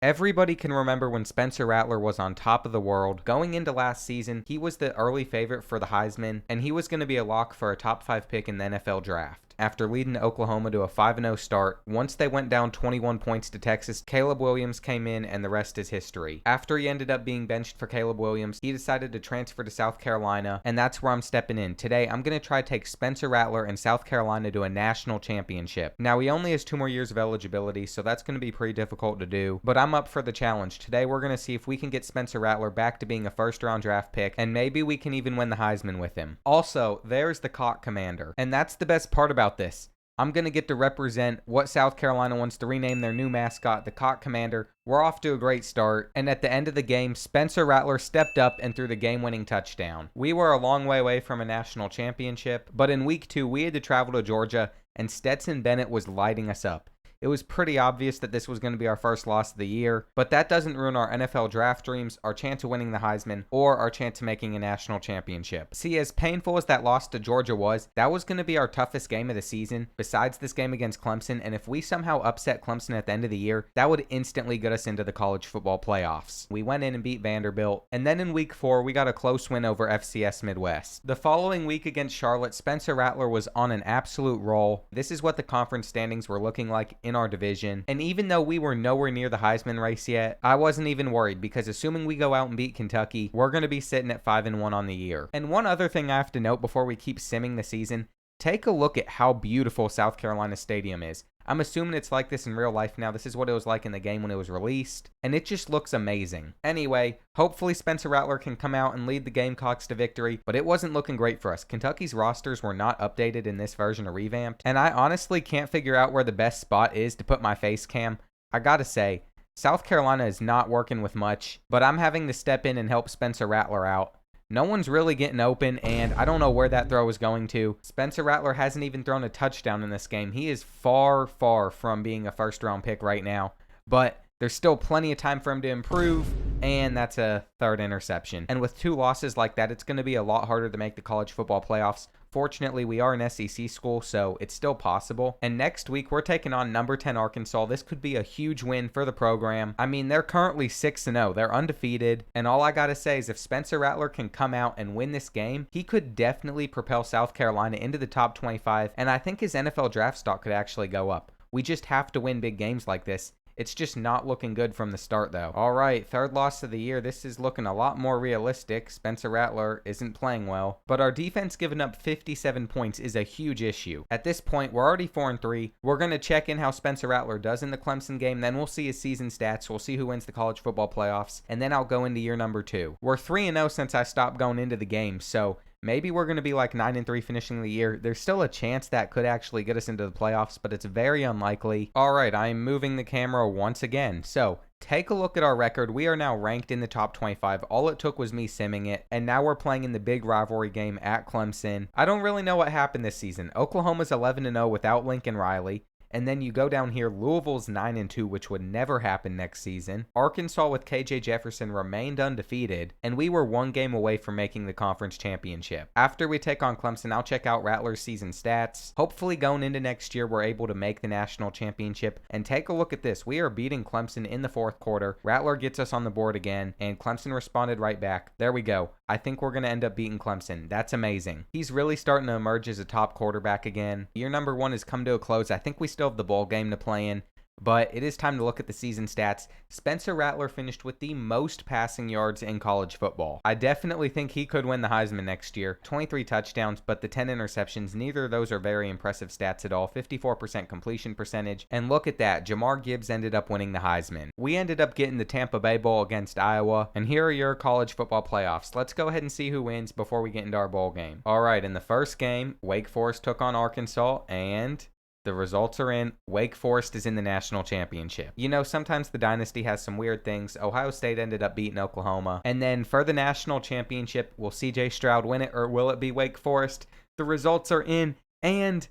Everybody can remember when Spencer Rattler was on top of the world. Going into last season, he was the early favorite for the Heisman, and he was going to be a lock for a top 5 pick in the NFL draft. After leading Oklahoma to a 5-0 start, once they went down 21 points to Texas, Caleb Williams came in and the rest is history. After he ended up being benched for Caleb Williams, he decided to transfer to South Carolina, and that's where I'm stepping in. Today, I'm going to try to take Spencer Rattler and South Carolina to a national championship. Now, he only has 2 more years of eligibility, so that's going to be pretty difficult to do, but I'm up for the challenge. Today, we're going to see if we can get Spencer Rattler back to being a first-round draft pick, and maybe we can even win the Heisman with him. Also, there's the Cock Commander, and that's the best part about this. I'm going to get to represent what South Carolina wants to rename their new mascot, the Cock Commander. We're off to a great start, and at the end of the game, Spencer Rattler stepped up and threw the game-winning touchdown. We were a long way away from a national championship, but in week 2, we had to travel to Georgia, and Stetson Bennett was lighting us up. It was pretty obvious that this was going to be our first loss of the year, but that doesn't ruin our NFL draft dreams, our chance of winning the Heisman, or our chance of making a national championship. See, as painful as that loss to Georgia was, that was going to be our toughest game of the season, besides this game against Clemson, and if we somehow upset Clemson at the end of the year, that would instantly get us into the college football playoffs. We went in and beat Vanderbilt, and then in week 4, we got a close win over FCS Midwest. The following week against Charlotte, Spencer Rattler was on an absolute roll. This is what the conference standings were looking like in our division, and even though we were nowhere near the Heisman race yet, I wasn't even worried because assuming we go out and beat Kentucky, we're going to be sitting at 5-1 on the year. And one other thing I have to note before we keep simming the season, take a look at how beautiful South Carolina Stadium is. I'm assuming it's like this in real life now. This is what it was like in the game when it was released, and it just looks amazing. Anyway, hopefully Spencer Rattler can come out and lead the Gamecocks to victory, but it wasn't looking great for us. Kentucky's rosters were not updated in this version of Revamped, and I honestly can't figure out where the best spot is to put my face cam. I gotta say, South Carolina is not working with much, but I'm having to step in and help Spencer Rattler out. No one's really getting open, and I don't know where that throw is going to. Spencer Rattler hasn't even thrown a touchdown in this game. He is far, far from being a first-round pick right now, but there's still plenty of time for him to improve, and that's a 3rd interception. And with 2 losses like that, it's going to be a lot harder to make the college football playoffs. Fortunately, we are an SEC school, so it's still possible. And next week, we're taking on number 10 Arkansas. This could be a huge win for the program. I mean, they're currently 6-0. They're undefeated. And all I gotta say is if Spencer Rattler can come out and win this game, he could definitely propel South Carolina into the top 25. And I think his NFL draft stock could actually go up. We just have to win big games like this. It's just not looking good from the start, though. All right, 3rd loss of the year. This is looking a lot more realistic. Spencer Rattler isn't playing well, but our defense giving up 57 points is a huge issue. At this point, we're already 4-3. We're going to check in how Spencer Rattler does in the Clemson game. Then we'll see his season stats. We'll see who wins the college football playoffs, and then I'll go into year number 2. We're 3-0 since I stopped going into the game, so maybe we're going to be like 9-3 finishing the year. There's still a chance that could actually get us into the playoffs, but it's very unlikely. All right, I am moving the camera once again. So take a look at our record. We are now ranked in the top 25. All it took was me simming it, and now we're playing in the big rivalry game at Clemson. I don't really know what happened this season. Oklahoma's 11-0 without Lincoln Riley. And then you go down here, Louisville's 9-2, which would never happen next season. Arkansas with KJ Jefferson remained undefeated, and we were 1 game away from making the conference championship. After we take on Clemson, I'll check out Rattler's season stats. Hopefully going into next year, we're able to make the national championship. And take a look at this. We are beating Clemson in the 4th quarter. Rattler gets us on the board again, and Clemson responded right back. There we go. I think we're going to end up beating Clemson. That's amazing. He's really starting to emerge as a top quarterback again. Year number 1 has come to a close. I think we still have the bowl game to play in, but it is time to look at the season stats. Spencer Rattler finished with the most passing yards in college football. I definitely think he could win the Heisman next year. 23 touchdowns, but the 10 interceptions, neither of those are very impressive stats at all. 54% completion percentage, and look at that, Jamar Gibbs ended up winning the Heisman. We ended up getting the Tampa Bay Bowl against Iowa, and here are your college football playoffs. Let's go ahead and see who wins before we get into our bowl game. All right, in the first game, Wake Forest took on Arkansas, and the results are in. Wake Forest is in the national championship. You know, sometimes the dynasty has some weird things. Ohio State ended up beating Oklahoma. And then for the national championship, will CJ Stroud win it or will it be Wake Forest? The results are in, and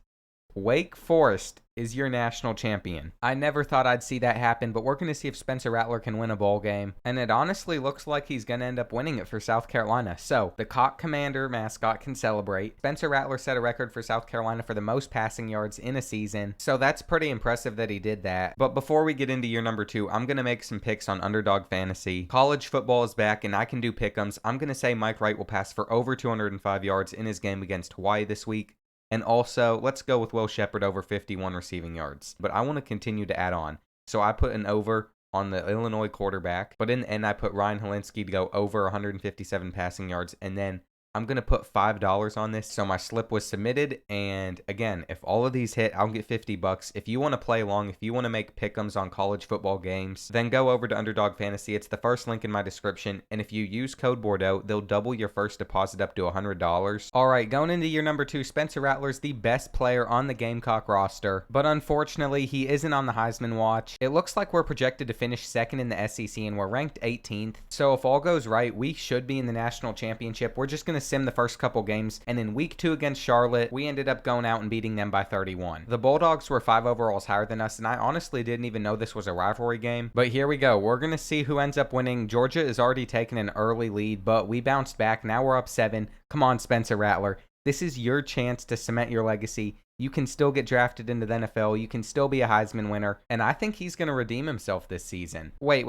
Wake Forest is your national champion. I never thought I'd see that happen, but we're going to see if Spencer Rattler can win a bowl game. And it honestly looks like he's going to end up winning it for South Carolina. So the Cock Commander mascot can celebrate. Spencer Rattler set a record for South Carolina for the most passing yards in a season. So that's pretty impressive that he did that. But before we get into year number 2, I'm going to make some picks on Underdog Fantasy. College football is back and I can do pick'ems. I'm going to say Mike Wright will pass for over 205 yards in his game against Hawaii this week. And also, let's go with Will Shepherd over 51 receiving yards. But I want to continue to add on. So I put an over on the Illinois quarterback. But in the end, I put Ryan Helinski to go over 157 passing yards. And then I'm going to put $5 on this. So my slip was submitted. And again, if all of these hit, I'll get $50. If you want to play along, if you want to make pick'ems on college football games, then go over to Underdog Fantasy. It's the first link in my description. And if you use code Bordeaux, they'll double your first deposit up to $100. All right, going into year number 2, Spencer Rattler's the best player on the Gamecock roster. But unfortunately, he isn't on the Heisman watch. It looks like we're projected to finish second in the SEC and we're ranked 18th. So if all goes right, we should be in the national championship. We're just going to sim the first couple games, and in week 2 against Charlotte, we ended up going out and beating them by 31. The Bulldogs were 5 overalls higher than us, and I honestly didn't even know this was a rivalry game. But here we go. We're going to see who ends up winning. Georgia is already taking an early lead, but we bounced back. Now we're up 7. Come on, Spencer Rattler. This is your chance to cement your legacy. You can still get drafted into the NFL. You can still be a Heisman winner. And I think he's going to redeem himself this season. Wait.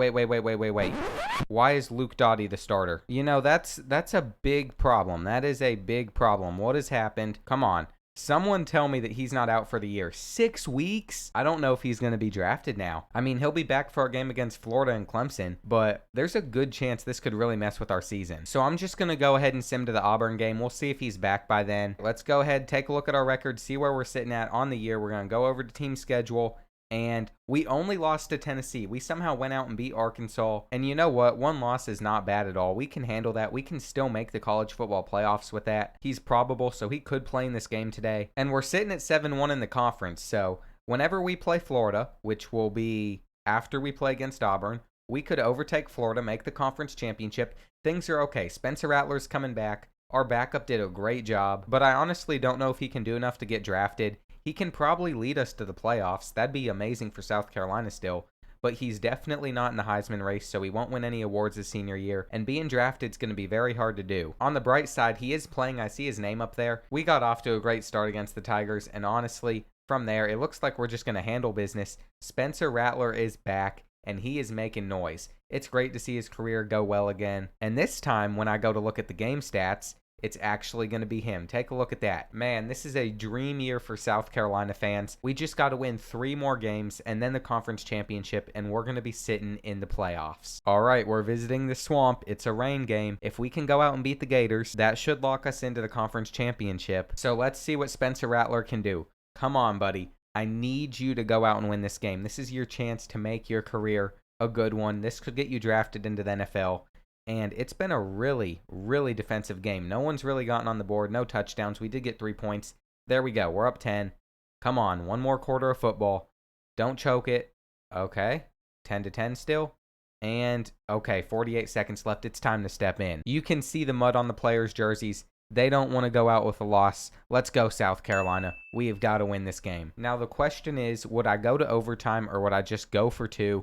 Why is Luke Doughty the starter? You know, that's a big problem. That is a big problem. What has happened? Come on. Someone tell me that he's not out for the year. 6 weeks? I don't know if he's going to be drafted now. I mean, he'll be back for our game against Florida and Clemson, but there's a good chance this could really mess with our season. So I'm just going to go ahead and sim to the Auburn game. We'll see if he's back by then. Let's go ahead, take a look at our record, see where we're sitting at on the year. We're going to go over to team schedule. And we only lost to Tennessee. We somehow went out and beat Arkansas. And you know what? 1 loss is not bad at all. We can handle that. We can still make the college football playoffs with that. He's probable, so he could play in this game today. And we're sitting at 7-1 in the conference. So whenever we play Florida, which will be after we play against Auburn, we could overtake Florida, make the conference championship. Things are okay. Spencer Rattler's coming back. Our backup did a great job. But I honestly don't know if he can do enough to get drafted. He can probably lead us to the playoffs. That'd be amazing for South Carolina still. But he's definitely not in the Heisman race, so he won't win any awards his senior year. And being drafted is going to be very hard to do. On the bright side, he is playing. I see his name up there. We got off to a great start against the Tigers. And honestly, from there, it looks like we're just going to handle business. Spencer Rattler is back, and he is making noise. It's great to see his career go well again. And this time, when I go to look at the game stats, it's actually going to be him. Take a look at that. Man, this is a dream year for South Carolina fans. We just got to win 3 more games and then the conference championship, and we're going to be sitting in the playoffs. All right, we're visiting the Swamp. It's a rain game. If we can go out and beat the Gators, that should lock us into the conference championship. So let's see what Spencer Rattler can do. Come on, buddy. I need you to go out and win this game. This is your chance to make your career a good one. This could get you drafted into the NFL. And it's been a really, really defensive game. No one's really gotten on the board. No touchdowns. We did get 3 points. There we go. We're up 10. Come on. 1 more quarter of football. Don't choke it. Okay. 10-10 still. And, okay, 48 seconds left. It's time to step in. You can see the mud on the players' jerseys. They don't want to go out with a loss. Let's go, South Carolina. We have got to win this game. Now, the question is, would I go to overtime or would I just go for 2?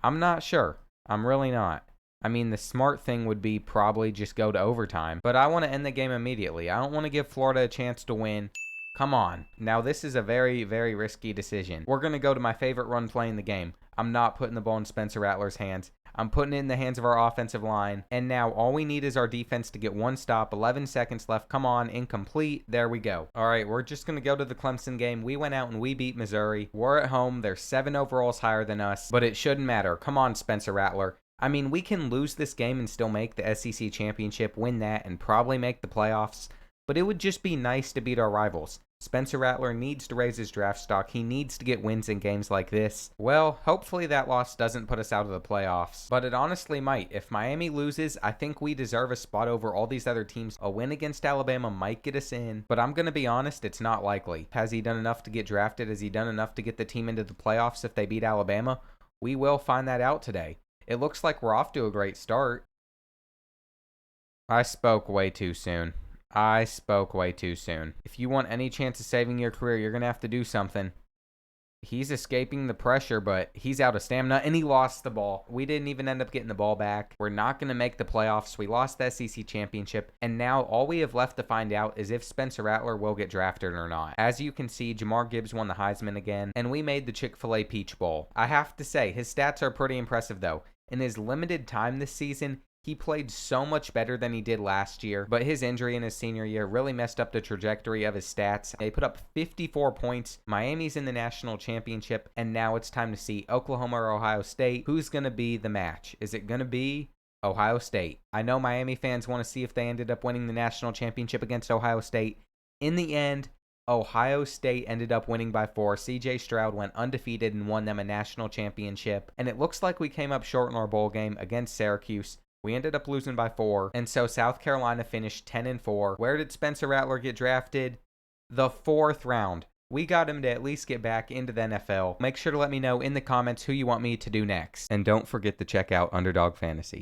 I'm not sure. I'm really not. I mean, the smart thing would be probably just go to overtime. But I want to end the game immediately. I don't want to give Florida a chance to win. Come on. Now, this is a very, very risky decision. We're going to go to my favorite run play in the game. I'm not putting the ball in Spencer Rattler's hands. I'm putting it in the hands of our offensive line. And now all we need is our defense to get 1 stop. 11 seconds left. Come on. Incomplete. There we go. All right, we're just going to go to the Clemson game. We went out and we beat Missouri. We're at home. They're 7 overalls higher than us. But it shouldn't matter. Come on, Spencer Rattler. I mean, we can lose this game and still make the SEC championship, win that, and probably make the playoffs. But it would just be nice to beat our rivals. Spencer Rattler needs to raise his draft stock. He needs to get wins in games like this. Well, hopefully that loss doesn't put us out of the playoffs. But it honestly might. If Miami loses, I think we deserve a spot over all these other teams. A win against Alabama might get us in. But I'm going to be honest, it's not likely. Has he done enough to get drafted? Has he done enough to get the team into the playoffs if they beat Alabama? We will find that out today. It looks like we're off to a great start. I spoke way too soon. If you want any chance of saving your career, you're going to have to do something. He's escaping the pressure, but he's out of stamina, and he lost the ball. We didn't even end up getting the ball back. We're not going to make the playoffs. We lost the SEC championship, and now all we have left to find out is if Spencer Rattler will get drafted or not. As you can see, Jahmyr Gibbs won the Heisman again, and we made the Chick-fil-A Peach Bowl. I have to say, his stats are pretty impressive, though. In his limited time this season, he played so much better than he did last year, but his injury in his senior year really messed up the trajectory of his stats. They put up 54 points. Miami's in the national championship, and now it's time to see Oklahoma or Ohio State. Who's going to be the match? Is it going to be Ohio State? I know Miami fans want to see if they ended up winning the national championship against Ohio State. In the end, Ohio State ended up winning by 4. CJ Stroud went undefeated and won them a national championship, and it looks like we came up short in our bowl game against Syracuse. We ended up losing by 4, and so South Carolina finished 10-4. Where did Spencer Rattler get drafted? The 4th round. We got him to at least get back into the NFL. Make sure to let me know in the comments who you want me to do next. And don't forget to check out Underdog Fantasy.